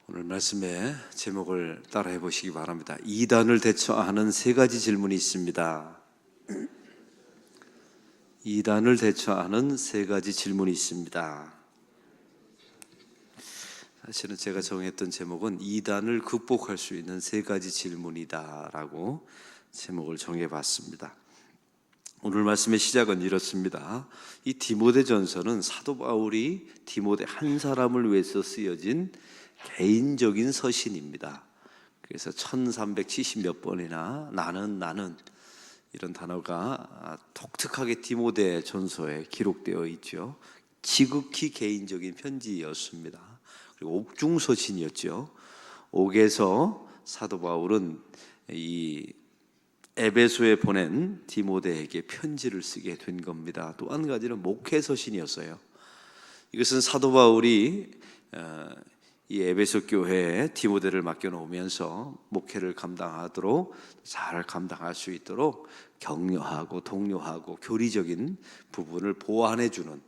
오늘 말씀의 제목을 따라해 보시기 바랍니다. 이단을 대처하는 세 가지 질문이 있습니다. 이단을 대처하는 세 가지 질문이 있습니다. 사실은 제가 정했던 제목은 이단을 극복할 수 있는 세 가지 질문이다 라고 제목을 정해봤습니다. 오늘 말씀의 시작은 이렇습니다. 이 디모데전서는 사도 바울이 디모데 한 사람을 위해서 쓰여진 개인적인 서신입니다. 그래서 1370몇 번이나 나는 이런 단어가 독특하게 디모데 전서에 기록되어 있죠. 지극히 개인적인 편지였습니다. 그리고 옥중서신이었죠. 옥에서 사도 바울은 이 에베소에 보낸 디모데에게 편지를 쓰게 된 겁니다. 또 한 가지는 목회서신이었어요. 이것은 사도 바울이 이 에베소 교회에 디모데를 맡겨놓으면서 목회를 감당하도록 잘 감당할 수 있도록 격려하고 독려하고 교리적인 부분을 보완해주는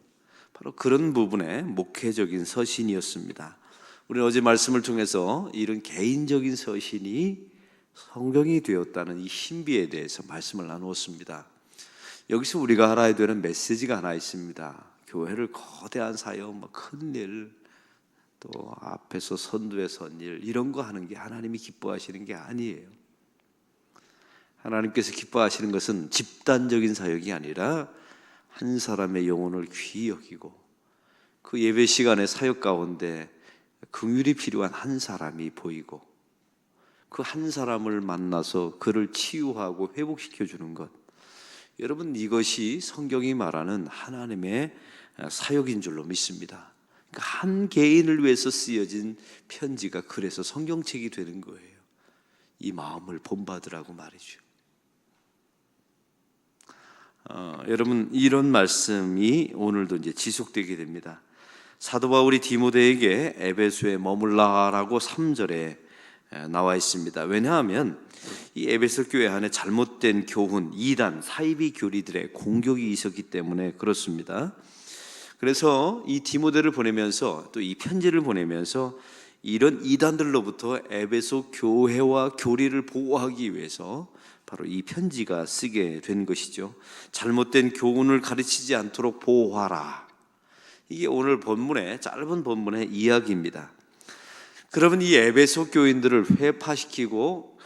바로 그런 부분의 목회적인 서신이었습니다. 우리는 어제 말씀을 통해서 이런 개인적인 서신이 성경이 되었다는 이 신비에 대해서 말씀을 나누었습니다. 여기서 우리가 알아야 되는 메시지가 하나 있습니다. 교회를 거대한 사역, 큰 일, 또 앞에서 선두에 선 일, 이런 거 하는 게 하나님이 기뻐하시는 게 아니에요. 하나님께서 기뻐하시는 것은 집단적인 사역이 아니라 한 사람의 영혼을 귀히 여기고 그 예배 시간의 사역 가운데 긍휼이 필요한 한 사람이 보이고 그 한 사람을 만나서 그를 치유하고 회복시켜 주는 것, 여러분, 이것이 성경이 말하는 하나님의 사역인 줄로 믿습니다. 그러니까 한 개인을 위해서 쓰여진 편지가 그래서 성경책이 되는 거예요. 이 마음을 본받으라고 말이죠. 여러분, 이런 말씀이 오늘도 이제 지속되게 됩니다. 사도 바울이 디모데에게 에베소에 머물라라고 3절에 나와 있습니다. 왜냐하면 이 에베소 교회 안에 잘못된 교훈, 이단, 사이비 교리들의 공격이 있었기 때문에 그렇습니다. 그래서 이 디모데를 보내면서 또 이 편지를 보내면서 이런 이단들로부터 에베소 교회와 교리를 보호하기 위해서 바로 이 편지가 쓰게 된 것이죠. 잘못된 교훈을 가르치지 않도록 보호하라. 이게 오늘 본문의 짧은 본문의 이야기입니다. 그러면 이 에베소 교인들을 회파시키고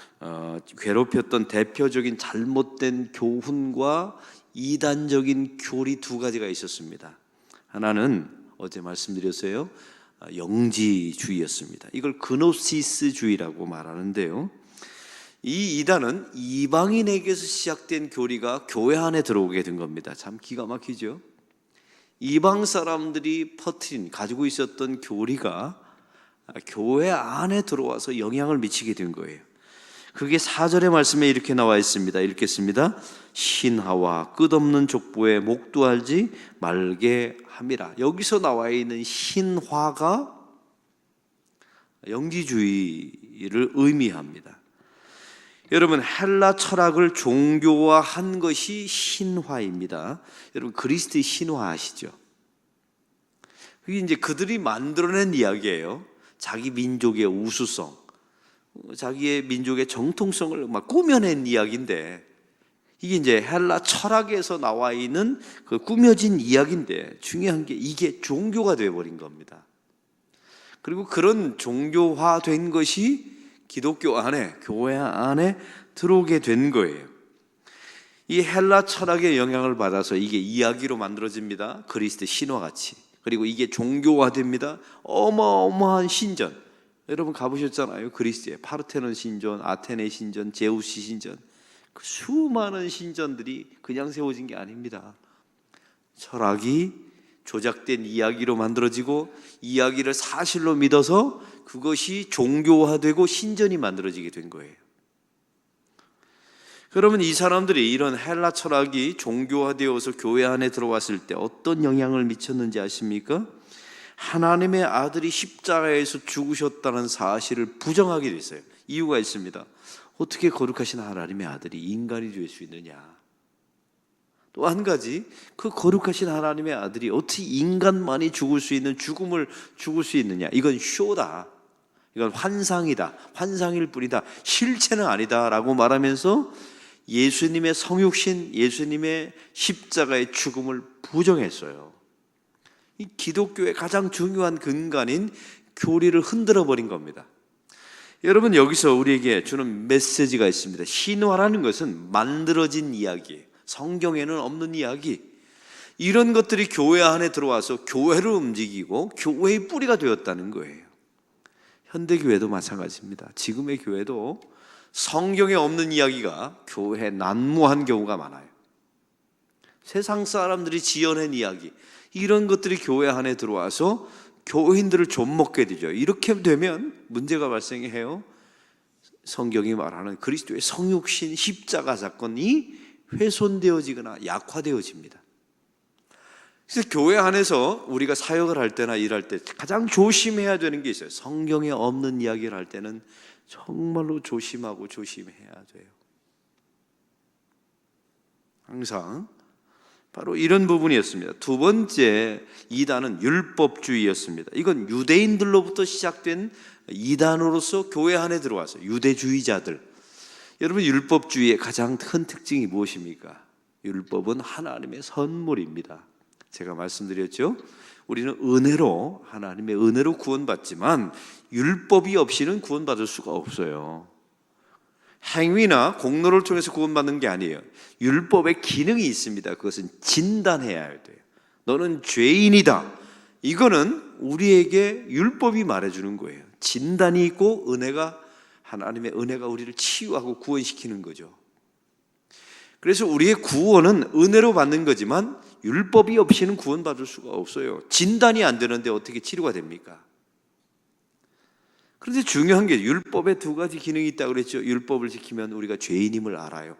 괴롭혔던 대표적인 잘못된 교훈과 이단적인 교리 두 가지가 있었습니다. 하나는 어제 말씀드렸어요. 영지주의였습니다. 이걸 그노시스주의라고 말하는데요. 이 이단은 이방인에게서 시작된 교리가 교회 안에 들어오게 된 겁니다. 참 기가 막히죠. 이방 사람들이 가지고 있었던 교리가 교회 안에 들어와서 영향을 미치게 된 거예요. 그게 4절의 말씀에 이렇게 나와 있습니다. 읽겠습니다. 신하와 끝없는 족보에 목도하지 말게 함이라. 여기서 나와 있는 신화가 영지주의를 의미합니다. 여러분, 헬라 철학을 종교화한 것이 신화입니다. 여러분, 그리스도의 신화 아시죠? 그게 이제 그들이 만들어낸 이야기예요. 자기 민족의 우수성, 자기의 민족의 정통성을 막 꾸며낸 이야기인데, 이게 이제 헬라 철학에서 나와 있는 그 꾸며진 이야기인데, 중요한 게 이게 종교가 되어버린 겁니다. 그리고 그런 종교화된 것이 기독교 안에, 교회 안에 들어오게 된 거예요. 이 헬라 철학의 영향을 받아서 이게 이야기로 만들어집니다. 그리스도 신화같이. 그리고 이게 종교화됩니다. 어마어마한 신전, 여러분 가보셨잖아요. 그리스의 파르테논 신전, 아테네 신전, 제우스 신전, 그 수많은 신전들이 그냥 세워진 게 아닙니다. 철학이 조작된 이야기로 만들어지고 이야기를 사실로 믿어서 그것이 종교화되고 신전이 만들어지게 된 거예요. 그러면 이 사람들이 이런 헬라 철학이 종교화되어서 교회 안에 들어왔을 때 어떤 영향을 미쳤는지 아십니까? 하나님의 아들이 십자가에서 죽으셨다는 사실을 부정하게 됐어요. 이유가 있습니다. 어떻게 거룩하신 하나님의 아들이 인간이 될 수 있느냐? 또 한 가지, 그 거룩하신 하나님의 아들이 어떻게 인간만이 죽을 수 있는 죽음을 죽을 수 있느냐? 이건 쇼다. 이건 환상이다, 환상일 뿐이다, 실체는 아니다 라고 말하면서 예수님의 성육신, 예수님의 십자가의 죽음을 부정했어요. 이 기독교의 가장 중요한 근간인 교리를 흔들어 버린 겁니다. 여러분, 여기서 우리에게 주는 메시지가 있습니다. 신화라는 것은 만들어진 이야기, 성경에는 없는 이야기, 이런 것들이 교회 안에 들어와서 교회를 움직이고 교회의 뿌리가 되었다는 거예요. 현대교회도 마찬가지입니다. 지금의 교회도 성경에 없는 이야기가 교회에 난무한 경우가 많아요. 세상 사람들이 지어낸 이야기, 이런 것들이 교회 안에 들어와서 교인들을 좀먹게 되죠. 이렇게 되면 문제가 발생해요. 성경이 말하는 그리스도의 성육신 십자가 사건이 훼손되어지거나 약화되어집니다. 그래서 교회 안에서 우리가 사역을 할 때나 일할 때 가장 조심해야 되는 게 있어요. 성경에 없는 이야기를 할 때는 정말로 조심하고 조심해야 돼요. 항상 바로 이런 부분이었습니다. 두 번째 이단은 율법주의였습니다. 이건 유대인들로부터 시작된 이단으로서 교회 안에 들어와서 유대주의자들. 여러분, 율법주의의 가장 큰 특징이 무엇입니까? 율법은 하나님의 선물입니다. 제가 말씀드렸죠? 우리는 은혜로, 하나님의 은혜로 구원받지만 율법이 없이는 구원받을 수가 없어요. 행위나 공로를 통해서 구원받는 게 아니에요. 율법의 기능이 있습니다. 그것은 진단해야 돼요. 너는 죄인이다. 이거는 우리에게 율법이 말해주는 거예요. 진단이 있고 은혜가, 하나님의 은혜가 우리를 치유하고 구원시키는 거죠. 그래서 우리의 구원은 은혜로 받는 거지만 율법이 없이는 구원받을 수가 없어요. 진단이 안 되는데 어떻게 치료가 됩니까? 그런데 중요한 게 율법에 두 가지 기능이 있다고 그랬죠. 율법을 지키면 우리가 죄인임을 알아요.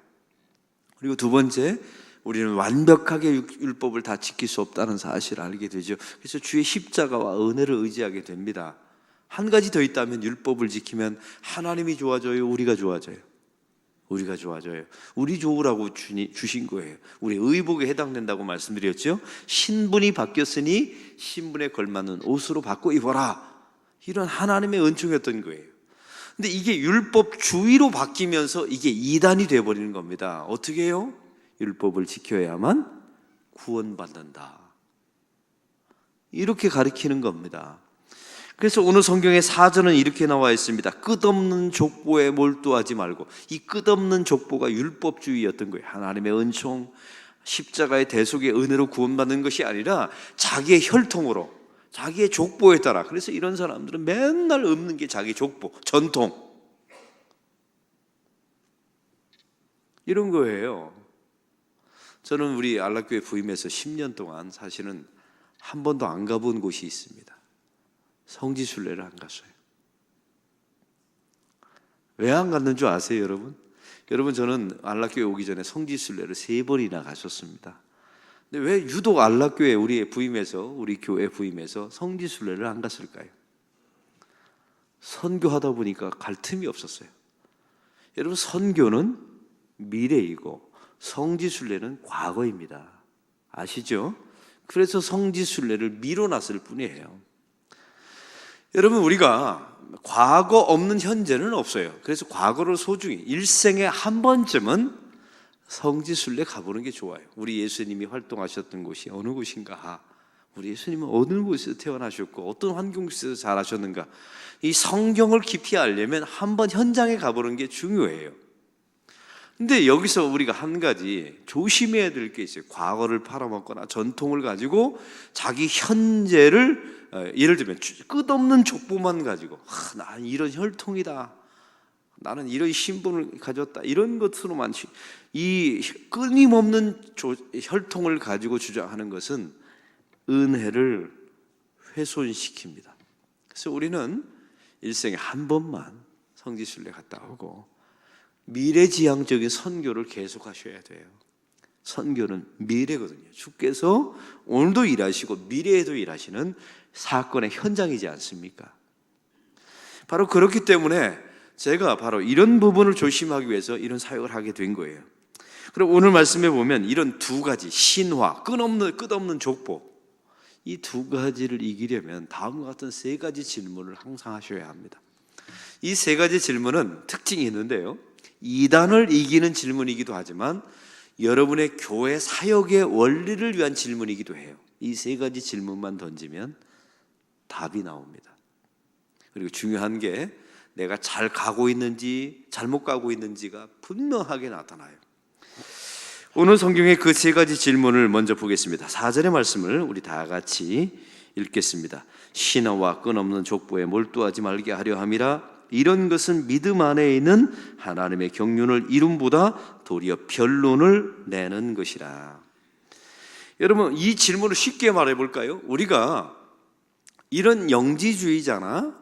그리고 두 번째, 우리는 완벽하게 율법을 다 지킬 수 없다는 사실을 알게 되죠. 그래서 주의 십자가와 은혜를 의지하게 됩니다. 한 가지 더 있다면 율법을 지키면 하나님이 좋아져요, 우리가 좋아져요? 우리가 좋아져요. 우리 좋으라고 주신 거예요. 우리 의복에 해당된다고 말씀드렸죠. 신분이 바뀌었으니 신분에 걸맞는 옷으로 바꿔 입어라. 이런 하나님의 은총이었던 거예요. 근데 이게 율법주의로 바뀌면서 이게 이단이 되어버리는 겁니다. 어떻게 해요? 율법을 지켜야만 구원받는다, 이렇게 가르치는 겁니다. 그래서 오늘 성경의 4절은 이렇게 나와 있습니다. 끝없는 족보에 몰두하지 말고. 이 끝없는 족보가 율법주의였던 거예요. 하나님의 은총, 십자가의 대속의 은혜로 구원받는 것이 아니라 자기의 혈통으로, 자기의 족보에 따라. 그래서 이런 사람들은 맨날 읊는 게 자기 족보, 전통, 이런 거예요. 저는 우리 안락교회 부임해서 10년 동안 사실은 한 번도 안 가본 곳이 있습니다. 성지순례를 안 갔어요. 왜 안 갔는 줄 아세요, 여러분? 여러분, 저는 안락교회 오기 전에 성지순례를 3번이나 갔었습니다. 근데 왜 유독 안락교회 우리 부임해서, 우리 교회 부임해서 성지순례를 안 갔을까요? 선교하다 보니까 갈 틈이 없었어요. 여러분, 선교는 미래이고 성지순례는 과거입니다. 아시죠? 그래서 성지순례를 미뤄놨을 뿐이에요. 여러분, 우리가 과거 없는 현재는 없어요. 그래서 과거를 소중히, 일생에 한 번쯤은 성지순례 가보는 게 좋아요. 우리 예수님이 활동하셨던 곳이 어느 곳인가, 우리 예수님은 어느 곳에서 태어나셨고 어떤 환경 속에서 자라셨는가, 이 성경을 깊이 알려면 한번 현장에 가보는 게 중요해요. 근데 여기서 우리가 한 가지 조심해야 될 게 있어요. 과거를 팔아먹거나 전통을 가지고 자기 현재를, 예를 들면 끝없는 족보만 가지고 나는 이런 혈통이다, 나는 이런 신분을 가졌다, 이런 것으로만, 이 끊임없는 혈통을 가지고 주장하는 것은 은혜를 훼손시킵니다. 그래서 우리는 일생에 한 번만 성지순례 갔다 오고 미래지향적인 선교를 계속하셔야 돼요. 선교는 미래거든요. 주께서 오늘도 일하시고 미래에도 일하시는 사건의 현장이지 않습니까? 바로 그렇기 때문에 제가 바로 이런 부분을 조심하기 위해서 이런 사역을 하게 된 거예요. 그리고 오늘 말씀에 보면 이런 두 가지, 신화, 끝없는 족보, 이 두 가지를 이기려면 다음과 같은 세 가지 질문을 항상 하셔야 합니다. 이 세 가지 질문은 특징이 있는데요, 이단을 이기는 질문이기도 하지만 여러분의 교회 사역의 원리를 위한 질문이기도 해요. 이 세 가지 질문만 던지면 답이 나옵니다. 그리고 중요한 게 내가 잘 가고 있는지 잘못 가고 있는지가 분명하게 나타나요. 오늘 성경의 그 세 가지 질문을 먼저 보겠습니다. 4절의 말씀을 우리 다 같이 읽겠습니다. 신화와 끈없는 족보에 몰두하지 말게 하려 함이라. 이런 것은 믿음 안에 있는 하나님의 경륜을 이름보다 도리어 변론을 내는 것이라. 여러분, 이 질문을 쉽게 말해 볼까요? 우리가 이런 영지주의자나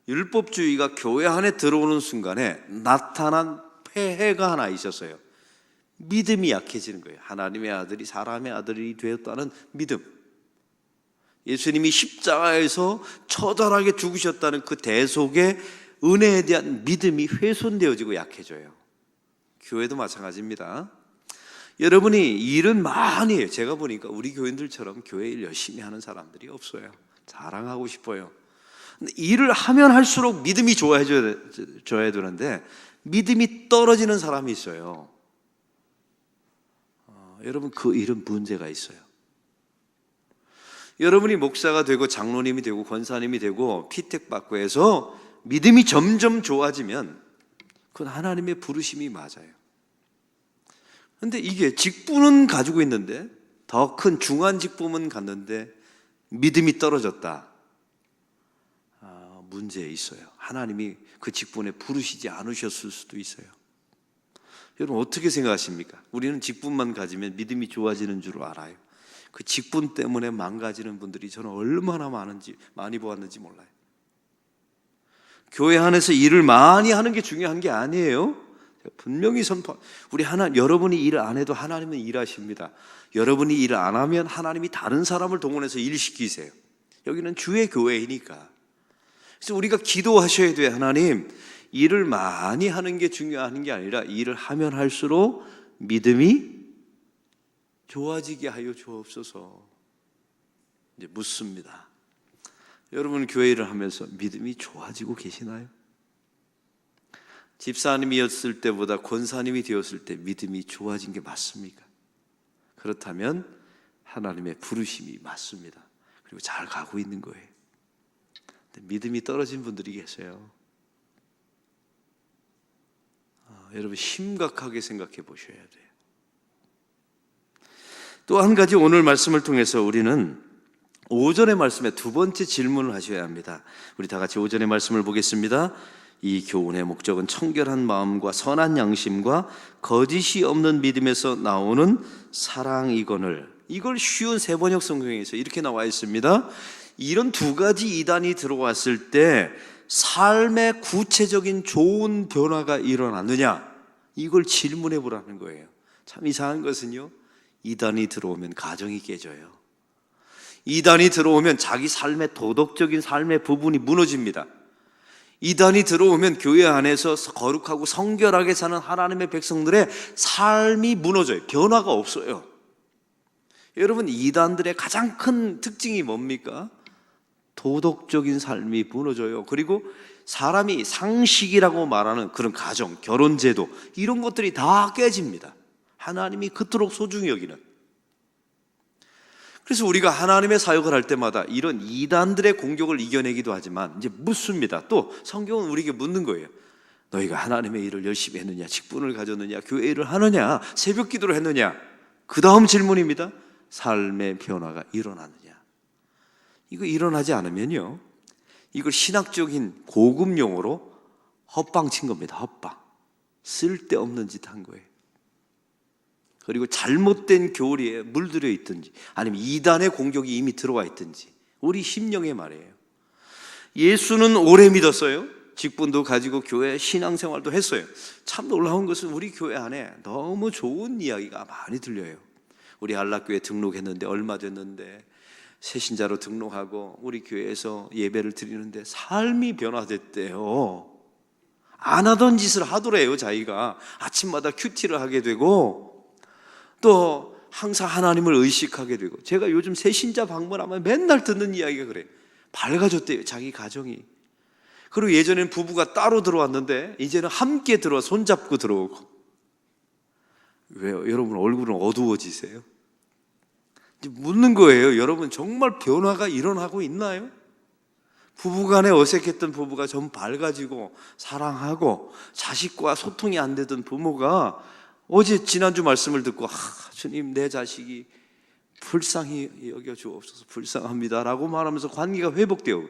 율법주의가 교회 안에 들어오는 순간에 나타난 폐해가 하나 있었어요. 믿음이 약해지는 거예요. 하나님의 아들이 사람의 아들이 되었다는 믿음. 예수님이 십자가에서 처절하게 죽으셨다는 그 대속의 은혜에 대한 믿음이 훼손되어지고 약해져요. 교회도 마찬가지입니다. 여러분이 일은 많이 해요. 제가 보니까 우리 교인들처럼 교회 일 열심히 하는 사람들이 없어요. 자랑하고 싶어요. 근데 일을 하면 할수록 믿음이 좋아져야 되는데 믿음이 떨어지는 사람이 있어요. 여러분, 그 일은 문제가 있어요. 여러분이 목사가 되고 장로님이 되고 권사님이 되고 피택받고 해서 믿음이 점점 좋아지면 그건 하나님의 부르심이 맞아요. 그런데 이게 직분은 가지고 있는데, 더 큰 중한 직분은 갖는데 믿음이 떨어졌다. 문제 있어요. 하나님이 그 직분에 부르시지 않으셨을 수도 있어요. 여러분, 어떻게 생각하십니까? 우리는 직분만 가지면 믿음이 좋아지는 줄 알아요. 그 직분 때문에 망가지는 분들이 저는 얼마나 많이 보았는지 몰라요. 교회 안에서 일을 많이 하는 게 중요한 게 아니에요. 분명히 여러분이 일을 안 해도 하나님은 일하십니다. 여러분이 일을 안 하면 하나님이 다른 사람을 동원해서 일시키세요. 여기는 주의 교회이니까. 그래서 우리가 기도하셔야 돼요. 하나님, 일을 많이 하는 게 중요한 게 아니라 일을 하면 할수록 믿음이 좋아지게 하여 주옵소서. 이제 묻습니다. 여러분, 교회 일을 하면서 믿음이 좋아지고 계시나요? 집사님이었을 때보다 권사님이 되었을 때 믿음이 좋아진 게 맞습니까? 그렇다면 하나님의 부르심이 맞습니다. 그리고 잘 가고 있는 거예요. 근데 믿음이 떨어진 분들이 계세요. 여러분, 심각하게 생각해 보셔야 돼요. 또 한 가지, 오늘 말씀을 통해서 우리는 5절의 말씀에 두 번째 질문을 하셔야 합니다. 우리 다 같이 5절의 말씀을 보겠습니다. 이 교훈의 목적은 청결한 마음과 선한 양심과 거짓이 없는 믿음에서 나오는 사랑이거늘. 이걸 쉬운 세번역 성경에서 이렇게 나와 있습니다. 이런 두 가지 이단이 들어왔을 때 삶의 구체적인 좋은 변화가 일어났느냐, 이걸 질문해 보라는 거예요. 참 이상한 것은요, 이단이 들어오면 가정이 깨져요. 이단이 들어오면 자기 삶의 도덕적인 삶의 부분이 무너집니다. 이단이 들어오면 교회 안에서 거룩하고 성결하게 사는 하나님의 백성들의 삶이 무너져요. 변화가 없어요. 여러분, 이단들의 가장 큰 특징이 뭡니까? 도덕적인 삶이 무너져요. 그리고 사람이 상식이라고 말하는 그런 가정, 결혼제도, 이런 것들이 다 깨집니다. 하나님이 그토록 소중히 여기는. 그래서 우리가 하나님의 사역을 할 때마다 이런 이단들의 공격을 이겨내기도 하지만 이제 묻습니다. 또 성경은 우리에게 묻는 거예요. 너희가 하나님의 일을 열심히 했느냐, 직분을 가졌느냐, 교회 일을 하느냐, 새벽 기도를 했느냐. 그 다음 질문입니다. 삶의 변화가 일어났느냐. 이거 일어나지 않으면요, 이걸 신학적인 고급 용어로 헛방 친 겁니다. 헛방. 쓸데없는 짓 한 거예요. 그리고 잘못된 교리에 물들여 있든지 아니면 이단의 공격이 이미 들어와 있든지, 우리 심령의 말이에요. 예수는 오래 믿었어요. 직분도 가지고 교회 신앙생활도 했어요. 참 놀라운 것은 우리 교회 안에 너무 좋은 이야기가 많이 들려요. 우리 안락교회 등록했는데 얼마 됐는데 새신자로 등록하고 우리 교회에서 예배를 드리는데 삶이 변화됐대요. 안 하던 짓을 하더래요. 자기가 아침마다 큐티를 하게 되고 또 항상 하나님을 의식하게 되고. 제가 요즘 새신자 방문하면 맨날 듣는 이야기가 그래요. 밝아졌대요, 자기 가정이. 그리고 예전에는 부부가 따로 들어왔는데 이제는 함께 들어와 손잡고 들어오고. 왜요? 여러분 얼굴은 어두워지세요? 묻는 거예요. 여러분 정말 변화가 일어나고 있나요? 부부간에 어색했던 부부가 좀 밝아지고 사랑하고 자식과 소통이 안 되던 부모가 어제 지난주 말씀을 듣고 주님 내 자식이 불쌍히 여겨주옵소서 불쌍합니다라고 말하면서 관계가 회복되고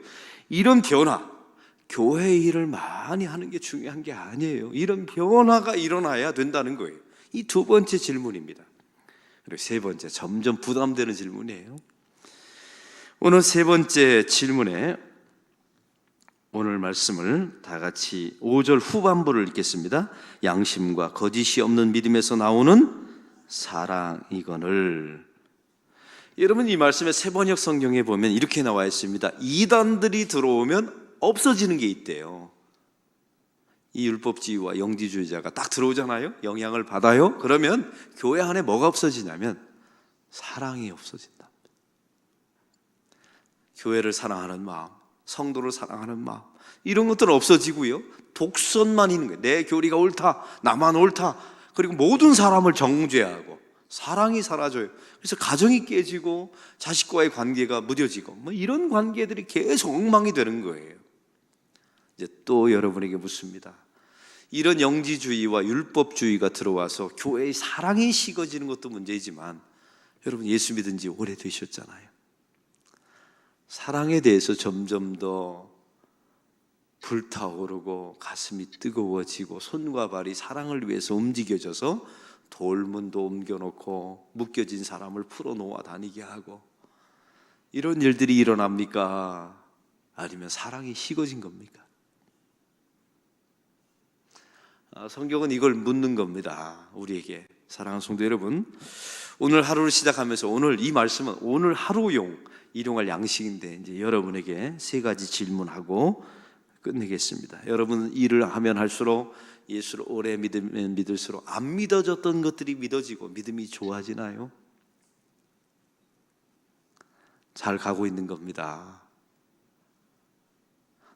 이런 변화 교회 일을 많이 하는 게 중요한 게 아니에요. 이런 변화가 일어나야 된다는 거예요. 이 두 번째 질문입니다. 그리고 세 번째 점점 부담되는 질문이에요. 오늘 세 번째 질문에 오늘 말씀을 다 같이 5절 후반부를 읽겠습니다. 양심과 거짓이 없는 믿음에서 나오는 사랑이거늘. 여러분 이 말씀에 세번역 성경에 보면 이렇게 나와 있습니다. 이단들이 들어오면 없어지는 게 있대요. 이 율법주의와 영지주의자가 딱 들어오잖아요. 영향을 받아요. 그러면 교회 안에 뭐가 없어지냐면 사랑이 없어진다. 교회를 사랑하는 마음, 성도를 사랑하는 마음 이런 것들은 없어지고요. 독선만 있는 거예요. 내 교리가 옳다, 나만 옳다. 그리고 모든 사람을 정죄하고 사랑이 사라져요. 그래서 가정이 깨지고 자식과의 관계가 무뎌지고 뭐 이런 관계들이 계속 엉망이 되는 거예요. 이제 또 여러분에게 묻습니다. 이런 영지주의와 율법주의가 들어와서 교회의 사랑이 식어지는 것도 문제이지만 여러분 예수 믿은 지 오래되셨잖아요. 사랑에 대해서 점점 더 불타오르고 가슴이 뜨거워지고 손과 발이 사랑을 위해서 움직여져서 돌문도 옮겨놓고 묶여진 사람을 풀어놓아 다니게 하고 이런 일들이 일어납니까? 아니면 사랑이 식어진 겁니까? 성경은 이걸 묻는 겁니다. 우리에게. 사랑하는 성도 여러분, 오늘 하루를 시작하면서 오늘 이 말씀은 오늘 하루용 일용할 양식인데 이제 여러분에게 세 가지 질문하고 끝내겠습니다. 여러분 일을 하면 할수록 예수를 오래 믿으면 믿을수록 안 믿어졌던 것들이 믿어지고 믿음이 좋아지나요? 잘 가고 있는 겁니다.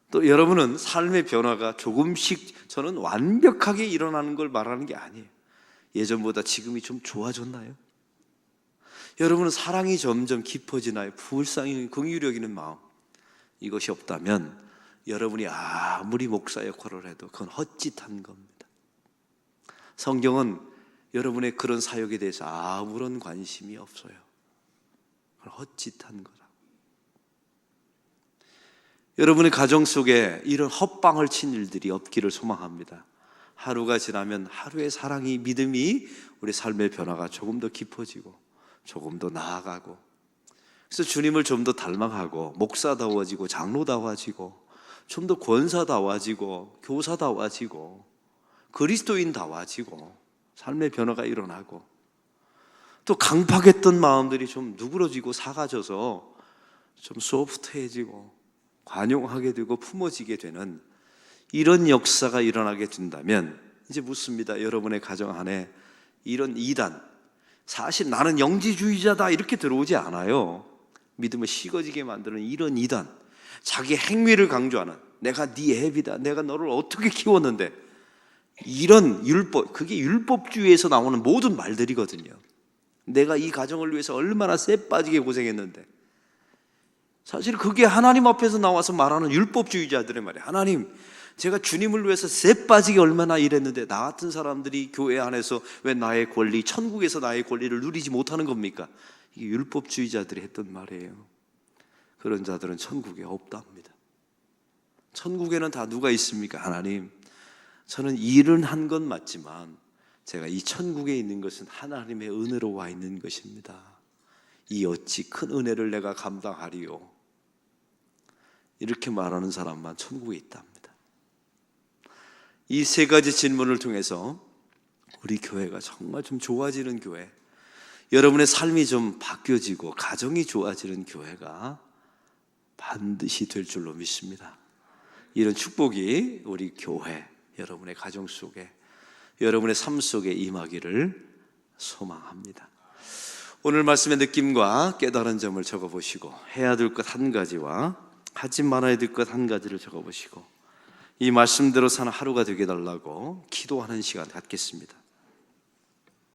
또 여러분은 삶의 변화가 조금씩 저는 완벽하게 일어나는 걸 말하는 게 아니에요. 예전보다 지금이 좀 좋아졌나요? 여러분은 사랑이 점점 깊어지나요? 불쌍히 긍휼히 여기는 마음 이것이 없다면 여러분이 아무리 목사 역할을 해도 그건 헛짓한 겁니다. 성경은 여러분의 그런 사역에 대해서 아무런 관심이 없어요. 그건 헛짓한 거다. 여러분의 가정 속에 이런 헛방을 친 일들이 없기를 소망합니다. 하루가 지나면 하루의 사랑이 믿음이 우리 삶의 변화가 조금 더 깊어지고 조금 더 나아가고 그래서 주님을 좀 더 닮아가고 목사다워지고 장로다워지고 좀 더 권사다워지고 교사다워지고 그리스도인다워지고 삶의 변화가 일어나고 또 강팍했던 마음들이 좀 누그러지고 사가져서 좀 소프트해지고 관용하게 되고 품어지게 되는 이런 역사가 일어나게 된다면 이제 묻습니다. 여러분의 가정 안에 이런 이단 사실 나는 영지주의자다 이렇게 들어오지 않아요. 믿음을 식어지게 만드는 이런 이단 자기 행위를 강조하는 내가 네 애비다 내가 너를 어떻게 키웠는데 이런 율법 그게 율법주의에서 나오는 모든 말들이거든요. 내가 이 가정을 위해서 얼마나 쎄 빠지게 고생했는데 사실 그게 하나님 앞에서 나와서 말하는 율법주의자들의 말이에요. 하나님 제가 주님을 위해서 쎄 빠지게 얼마나 일했는데 나 같은 사람들이 교회 안에서 왜 나의 권리 천국에서 나의 권리를 누리지 못하는 겁니까? 이게 율법주의자들이 했던 말이에요. 그런 자들은 천국에 없답니다. 천국에는 다 누가 있습니까? 하나님 저는 일은 한 건 맞지만 제가 이 천국에 있는 것은 하나님의 은혜로 와 있는 것입니다. 이 어찌 큰 은혜를 내가 감당하리요. 이렇게 말하는 사람만 천국에 있답니다. 이 세 가지 질문을 통해서 우리 교회가 정말 좀 좋아지는 교회 여러분의 삶이 좀 바뀌어지고 가정이 좋아지는 교회가 반드시 될 줄로 믿습니다. 이런 축복이 우리 교회 여러분의 가정 속에 여러분의 삶 속에 임하기를 소망합니다. 오늘 말씀의 느낌과 깨달은 점을 적어보시고 해야 될 것 한 가지와 하지 말아야 될 것 한 가지를 적어보시고 이 말씀대로 사는 하루가 되게 달라고 기도하는 시간 갖겠습니다.